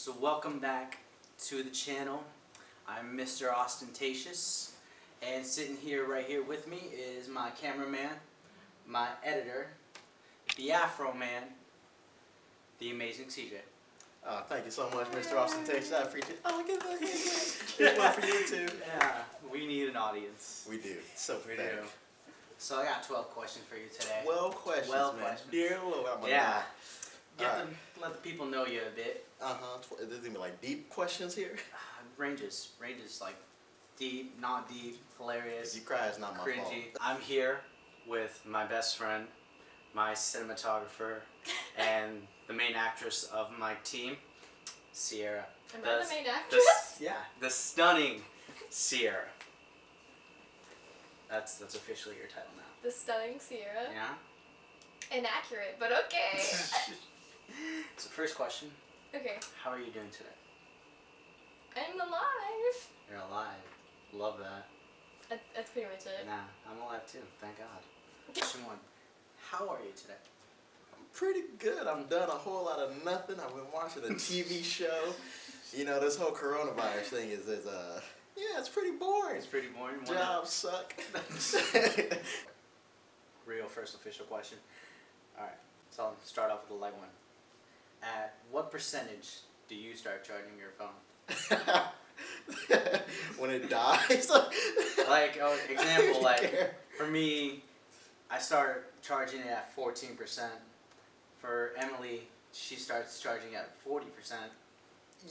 So welcome back to the channel. I'm Mr.Austentatious, and sitting right here with me is my cameraman, my editor, the Afro Man, the amazing CJ. Thank you so much, Mr. Austentatious. I appreciate it. Oh, give a Here's one for you too. Yeah, we need an audience. We do. So We pathetic. do. So I got 12 questions for you today. 12 questions, 12 man. questions. Dear Lord, I'm gonna Yeah. die. Let the people know you a bit. Is this even like deep questions here? Ranges like deep, not deep, hilarious. If you cry, it's not my fault. Cringy. I'm here with my best friend, my cinematographer, and the main actress of my team, Sierra. Am I the main actress? Yeah, the stunning Sierra. That's officially your title now. The stunning Sierra. Yeah? Inaccurate, but okay. So first question, Okay. how are you doing today? I'm alive. You're alive. Love that. That's pretty much it. Nah, I'm alive too, thank God. Question one, how are you today? I'm pretty good. I'm done a whole lot of nothing. I've been watching a TV show. You know, this whole coronavirus thing is yeah, it's pretty boring. It's pretty boring. Jobs suck. Real first official question. Alright, so I'll start off with a light one. At what percentage do you start charging your phone? When it dies. Like, example, You like, care. for me, I start charging it at 14%. For Emily, she starts charging at 40%.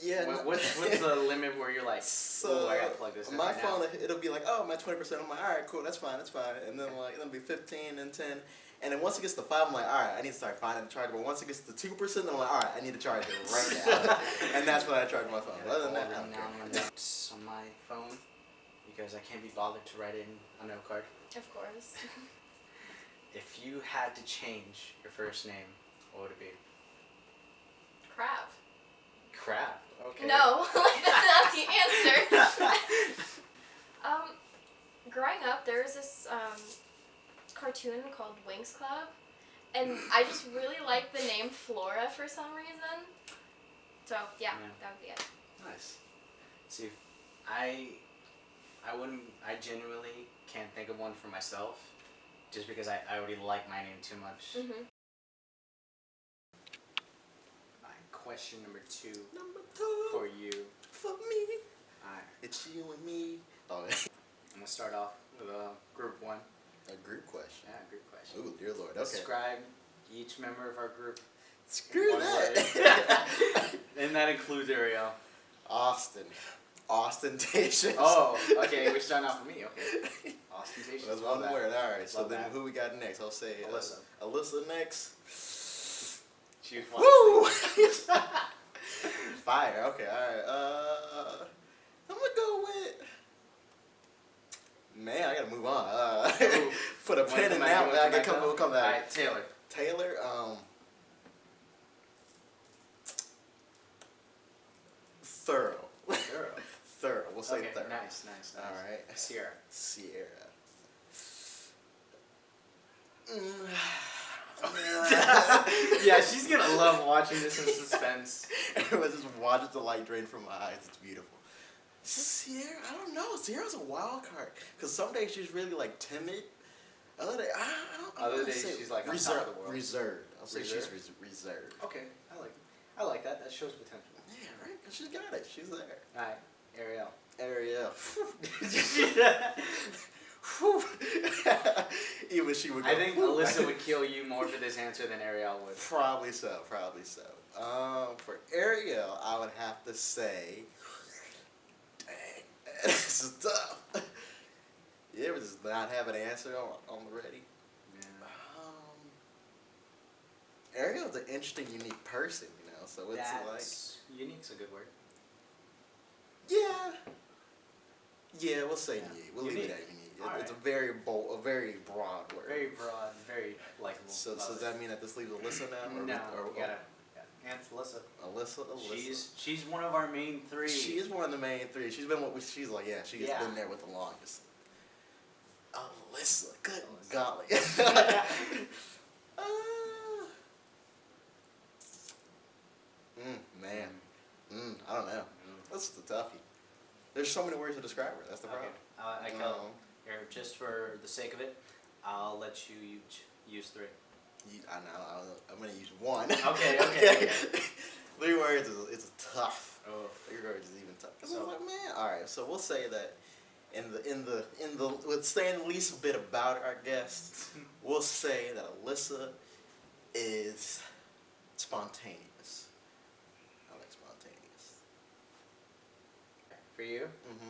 Yeah. What's the limit where you're like, So oh, I gotta plug this in my right phone, now? it'll be like, oh, I'm at 20%. I'm like, all right, cool, that's fine. And then like it'll be 15 and 10, and then once it gets to 5, I'm like, all right, I need to start finding the charger. But once it gets to 2%, then I'm like, all right, I need to charge it right now. And that's when I charge my phone. Yeah, Other than that, I writing don't down care. my notes on my phone because I can't be bothered to write it in a note card. Of course. If you had to change your first name, what would it be? Crap. Crap. Okay. No, like that's not the answer. Growing up, there was this cartoon called Winx Club, and I just really liked the name Flora for some reason. So yeah, that would be it. Nice. See, I genuinely can't think of one for myself, just because I already like my name too much. Mhm. Question number 2 Number 2 for you. for me. Alright, It's you and me. Oh, I'm gonna start off with a group one. a group question. Yeah, group question. Ooh, dear Lord. Okay. Describe each member of our group. Screw One that. And that includes Ariel. Austin. Ostentatious. Oh, okay, we're starting off with me, okay. Ostentatious. That's Love one that. word. All right. So Love then, that. who we got next? I'll say Alyssa. Alyssa next. Choose one. Woo! Fire. Okay. All right. I'm gonna go with. Man, I gotta move on. Ooh. Put a pin in that one. I can come. We'll come back. Alright, Taylor. Taylor. Thorough. Thorough. Thorough. We'll say Okay, thorough. nice. All right. Sierra. Sierra. Yeah, she's gonna love watching this in suspense. Everyone just watches the light drain from my eyes. It's beautiful. Sierra, I don't know. Sierra's a wild card. Because some days she's really like timid. Other days, I don't Other wanna days say she's like on reserved. top of the world. Reserved. I'll say she's Reserved? reserved. Okay, I like that. That shows potential. Yeah, right? 'Cause she's got it. She's there. Alright, Ariel. Ariel. Even she would go. I think "Whew." Alyssa would kill you more for this answer than Ariel would. Probably so. Probably so. For Ariel, I would have to say, dang, this is tough. You ever just not have an answer on the ready? Yeah. Ariel's an interesting, unique person, you know. So it's That's unique's a good word. yeah, we'll say Yeah. unique. We'll leave Unique. it at unique. All It's right. a very bold, a very broad word. Very broad, very likable. So Love does it. that mean that this leaves Alyssa now? No, you gotta answer Alyssa. Alyssa. She's one of our main 3. She is one of the main 3. She's been what she's like. Yeah, she has Yeah. been there with the longest. Alyssa, good Alyssa. golly. Man. toughie. There's so many words to describe her. That's the problem. I can, here, just for the sake of it, I'll let you use 3. I'm gonna use 1. Okay. 3 words is tough. Oh. 3 words is even tough. So- I was like, man, all right. So we'll say that in the with saying the least bit about our guest, we'll say that Alyssa is spontaneous. I like spontaneous. For you, Mm-hmm.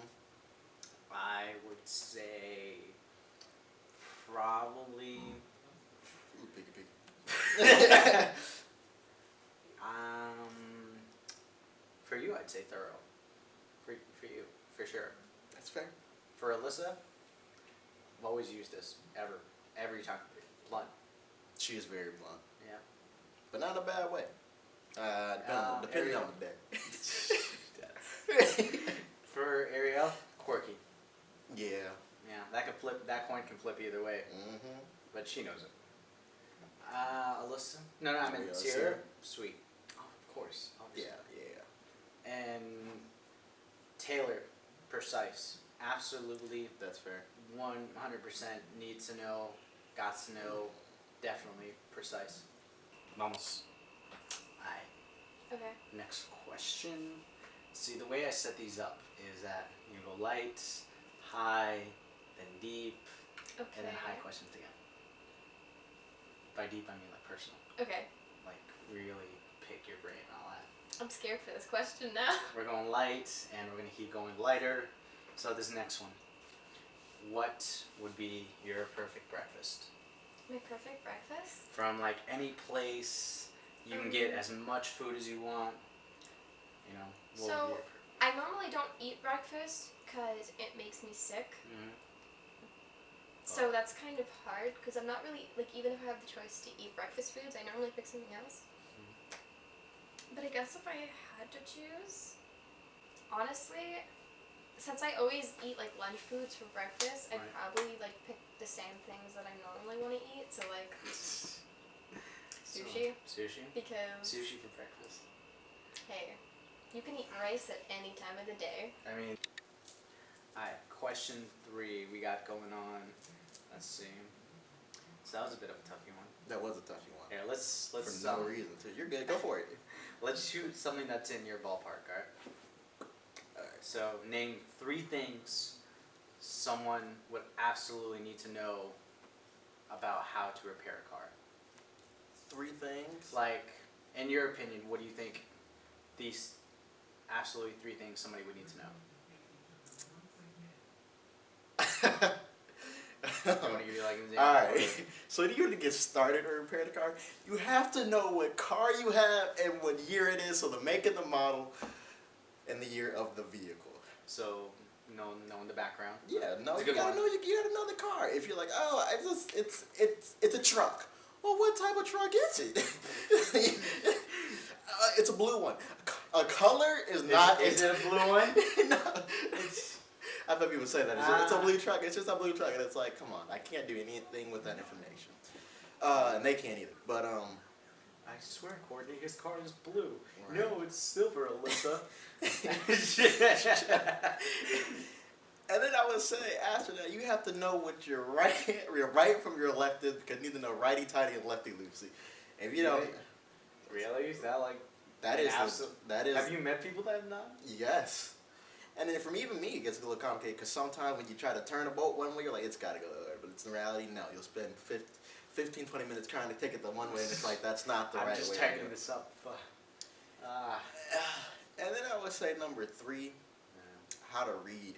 I would say probably Ooh, piggy. for you I'd say thorough. For you, for sure. That's fair. For Alyssa, I've always used this every time. Blunt. She is very blunt, Yeah. but not in a bad way. Depending on the day. For Ariel, quirky. Yeah. Yeah, that could flip. That coin can flip either way, Mm-hmm. but she knows it. Alyssa. No, I meant Yeah, Sierra. Sierra. Sweet. Oh, of course. Obviously. Yeah. And Taylor, precise. Absolutely, That's fair. 100% needs to know, got to know, definitely precise. Vamos. Aye. Okay. Next question. See, the way I set these up is that you go light, high, then deep, Okay. and then high questions again. By deep, I mean like personal. Okay. Like really pick your brain and all that. I'm scared for this question now. We're going light, and we're going to keep going lighter. So this next one. What would be your perfect breakfast? My perfect breakfast? From like any place, you can get as much food as you want. You know. What would So- be your I normally don't eat breakfast because it makes me sick. Mhm. So that's kind of hard because I'm not really, like, even if I have the choice to eat breakfast foods, I normally pick something else. But I guess if I had to choose, honestly, since I always eat like lunch foods for breakfast, I'd Right. probably like pick the same things that I normally want to eat. So like sushi, So, sushi. because Sushi for breakfast. hey, you can eat rice at any time of the day. I mean. Alright, question 3 we got going on. Let's see. So that was a bit of a toughie one. That was a toughie one. Here, let's For no reason too. You're good. Go for it. let's shoot something that's in your ballpark, alright? Alright. So name 3 things someone would absolutely need to know about how to repair a car. 3 things. Like, in your opinion, what do you think these absolutely 3 things somebody would need to know? Do you want to give you like an example? Alright. So in order to get started or repair the car, you have to know what car you have and what year it is, so the make and the model and the year of the vehicle. So, knowing the background. Yeah, no, It's a you good gotta one. know you gotta know the car. If you're like, oh, it's a truck. Well, what type of truck is it? It's a blue one. A color is not. Is it a blue one? No, I thought people say that. It's a blue truck. It's just a blue truck, and it's like, come on, I can't do anything with that information. And they can't either. But I swear, Courtney, his car is blue. Right. No, it's silver, Alyssa. And then I would say after that, you have to know what your right from your left is, because you need to know righty tighty and lefty loosey. If you don't, Really? Is that like that an is absolute- that is Have you met people that have not? yes. And then from even me, it gets a little complicated because sometimes when you try to turn a boat one way, you're like, it's got to go the other way. But it's in reality, no. You'll spend 15, 20 minutes trying to take it the one way, and it's like, that's not the right I'm way. just to tightening do it. this up. And then I would say number 3, how to read.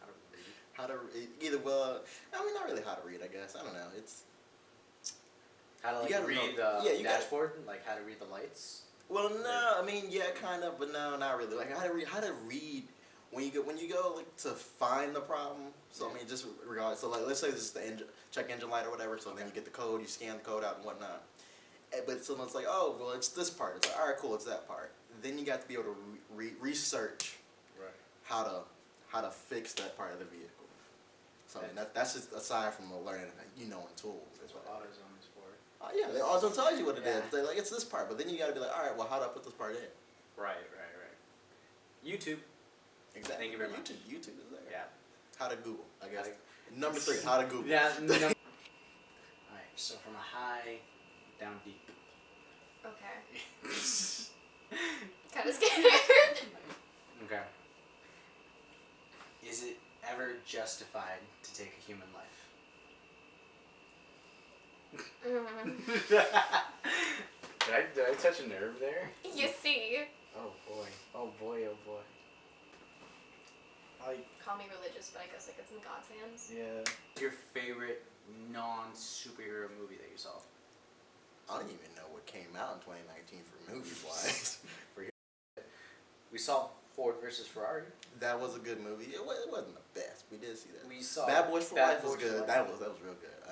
How to read. How to read. Either, well, I mean, not really how to read, I guess. I don't know. It's, How to You like gotta read know- the yeah, you gotta- dashboard? Like how to read the lights? well, no, I mean, yeah, kind of, but no, not really. Like, how to read when you go like to find the problem. So I mean, just regardless. So like, let's say this is the check engine light or whatever. So then you get the code, you scan the code out and whatnot. But someone's like, oh, well, it's this part. It's like, all right, cool, it's that part. Then you got to be able to research Right. how to fix that part of the vehicle. So I mean, that's just aside from the learning, knowing tools. That's what AutoZone is for. Oh yeah, they also tells you what it is. Yeah. They're like, it's this part, but then you got to be like, all right, well, how do I put this part in? Right. YouTube. Exactly. Thank you very much. YouTube is there. Yeah. How to Google, I guess. Number 3, how to Google. Yeah. No. Alright, so from a high down deep. Okay. Kind of scared. Okay. Is it ever justified to take a human life? Did I touch a nerve there? You see. Oh boy. Oh boy. Oh boy. Call me religious, but I guess like it's in God's hands. Yeah. What's your favorite non-superhero movie that you saw? I don't even know what came out in 2019 for movies wise. We saw Ford versus Ferrari. That was a good movie. It wasn't the best. We did see that. We saw Bad Boys for Bad Life was Boys for good. Life. That was real good. I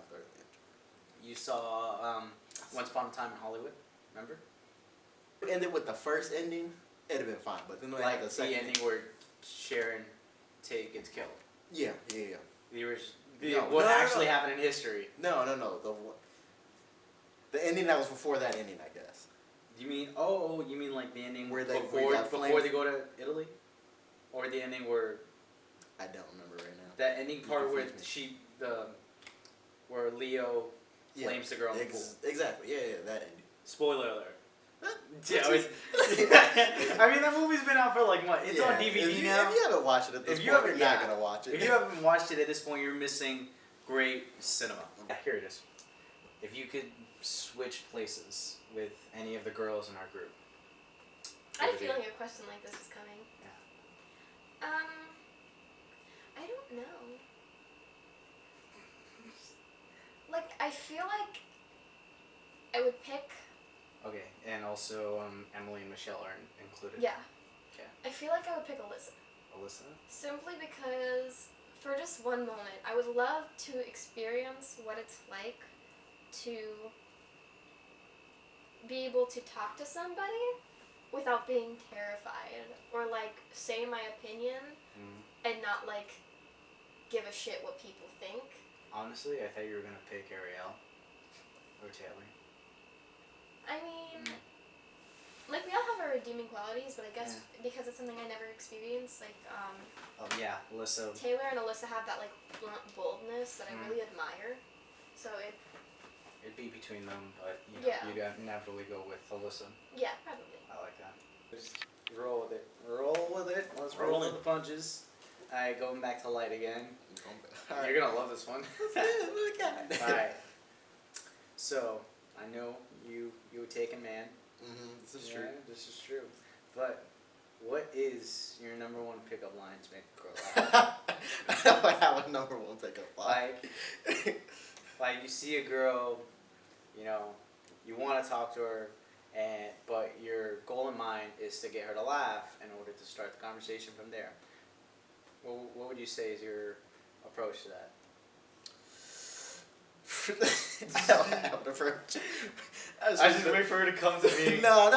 thoroughly enjoyed You saw Once Upon a Time in Hollywood. Remember? it. Ended with the first ending, it'd have been fine. But then they Like had the the second ending where Sharon Tate gets killed. Yeah. What No, actually happened in history. No. The ending that was before that ending, I guess. You mean like the ending Where before got before flames? they go to Italy, or the ending where I don't remember right now. that ending part where confused where Leo Yeah, flames the girl in the pool. Exactly. Yeah, that ending. Spoiler alert. Yeah, That's I mean, that movie's been out for like what? It's on DVD if you, now. If you haven't watched it at this If you point, haven't- you're not yeah. gonna watch it. If you haven't watched it at this point, you're missing great cinema. Yeah, here it is. If you could switch places with any of the girls in our group. I had a what would it be? feeling a question like this was coming. Yeah. I don't know. Like, I feel like I would pick. Okay, and also Emily and Michelle are included. Yeah. Okay. I feel like I would pick Alyssa. Alyssa? Simply because, for just one moment, I would love to experience what it's like to be able to talk to somebody without being terrified, or like say my opinion and not like give a shit what people think. Honestly, I thought you were gonna pick Ariel or Taylor. I mean, like we all have our redeeming qualities, but I guess because it's something I never experienced, like Oh yeah, Alyssa. Taylor and Alyssa have that like blunt boldness that I really admire. So It'd be between them, but you know, Yeah. you'd inevitably go with Alyssa. yeah, probably. I like that. Just roll with it. Roll with it. Let's roll with the punches. Alright, going back to light again. Alright. You're gonna love this one. What we got? Alright. So, I know you would take a man. This is Yeah, true. this is true. But what is your number one pickup line to make a girl laugh? I don't have a number one pickup line. Like you see a girl, you know, you want to talk to her, but your goal in mind is to get her to laugh in order to start the conversation from there. What would you say is your approach to that? I don't have an approach. I just wait for her to come to me. No.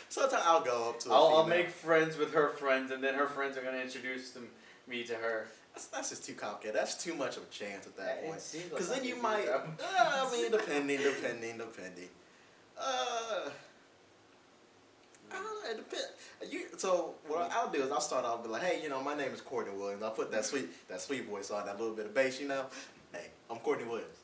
Sometimes I'll go up to I'll make friends with her friends, and then her friends are gonna introduce me to her. That's just too complicated. That's too much of a chance at that Yeah, point. it seems like Because then you something might. you do. I mean, depending. I don't know. It depends. So what I'll do is I'll start off and be like, hey, you know, my name is Courtney Williams. I'll put that sweet voice on, that little bit of bass, you know. Hey, I'm Courtney Williams.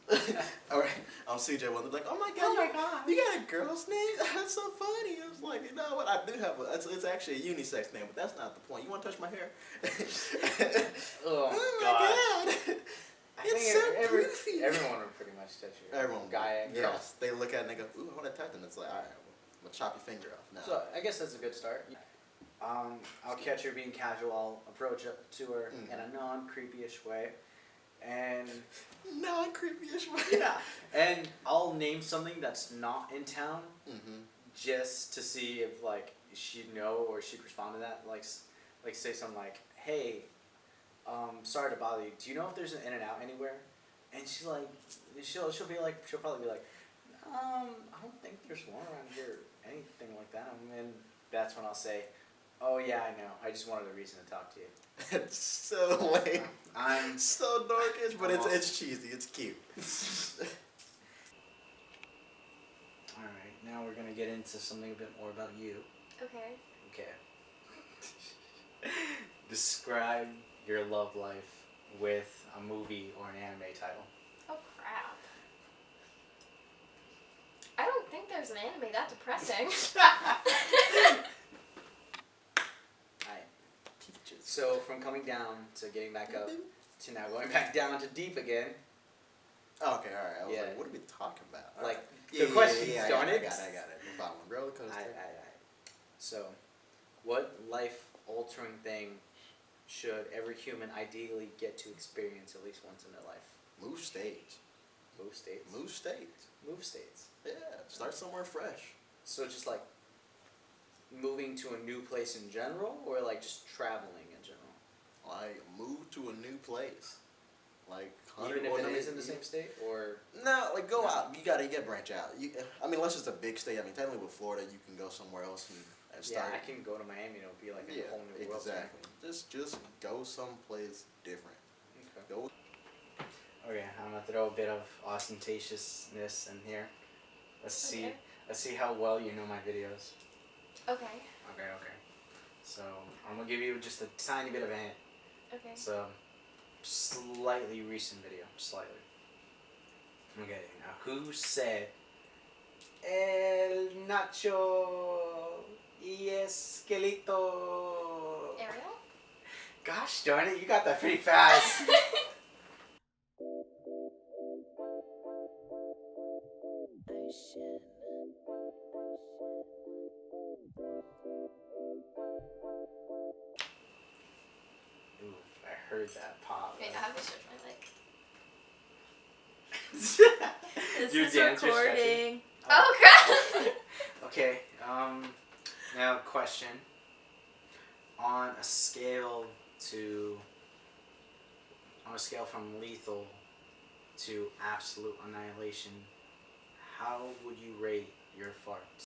All right, I'm CJ Williams. Like, oh my God, you got a girl's name? That's so funny. I was like, you know what? I do have it's actually a unisex name, but that's not the point. You want to touch my hair? Oh my God. It's so goofy. Everyone would pretty much touch your Everyone, guy and girl. yes, they look at it and they go, ooh, I want to touch them. It's like, all right, I'm gonna chop your finger off now. So I guess that's a good start. I'll catch her being casual. I'll approach up to her in a non-creepy-ish way, and non-creepy-ish way. yeah, and I'll name something that's not in town, just to see if like she'd know or she'd respond to that. Like say something like, "Hey, sorry to bother you. Do you know if there's an In-N-Out anywhere?" And she'll probably be like, I don't think there's one around here, anything like that. And that's when I'll say, oh yeah, I know. I just wanted a reason to talk to you. It's so lame. I'm so dorkish, but awesome. it's cheesy. It's cute. Alright, now we're gonna get into something a bit more about you. Okay. Okay. Describe your love life with a movie or an anime title. Oh crap. I don't think there's an anime that depressing. Alright. Peaches. So from coming down to getting back up to now going back down to deep again. Oh, okay, alright. I was Yeah. like, what are we talking about? All Like right. the question I darn got it. it. I got it. No problem. Roller coaster. Aye. So, what life-altering thing should every human ideally get to experience at least once in their life? Move states. Move states. Move states. Move states. Yeah. Start somewhere fresh. So just like moving to a new place in general, or like just traveling in general? Like move to a new place. Like Even if it is in the same state, or no, like go out. You gotta branch out. I mean, unless it's a big state. I mean, technically with Florida, you can go somewhere else and start. yeah, I can go to Miami and it'll be like a whole new world. Exactly. Just go someplace different. Okay. Go. Okay, I'm gonna throw a bit of ostentatiousness in here. Let's see. Okay. Let's see how well you know my videos. Okay. Okay. So I'm gonna give you just a tiny bit of a hint. Okay. So slightly recent video, slightly. Okay, now who said El Nacho y Esquelito? Ariel? Gosh darn it, you got that pretty fast. Ooh, I heard that pop. Okay, now I have to stretch my leg. This is recording. Oh crap! Okay, now question. On a scale from lethal to absolute annihilation, how would you rate your farts?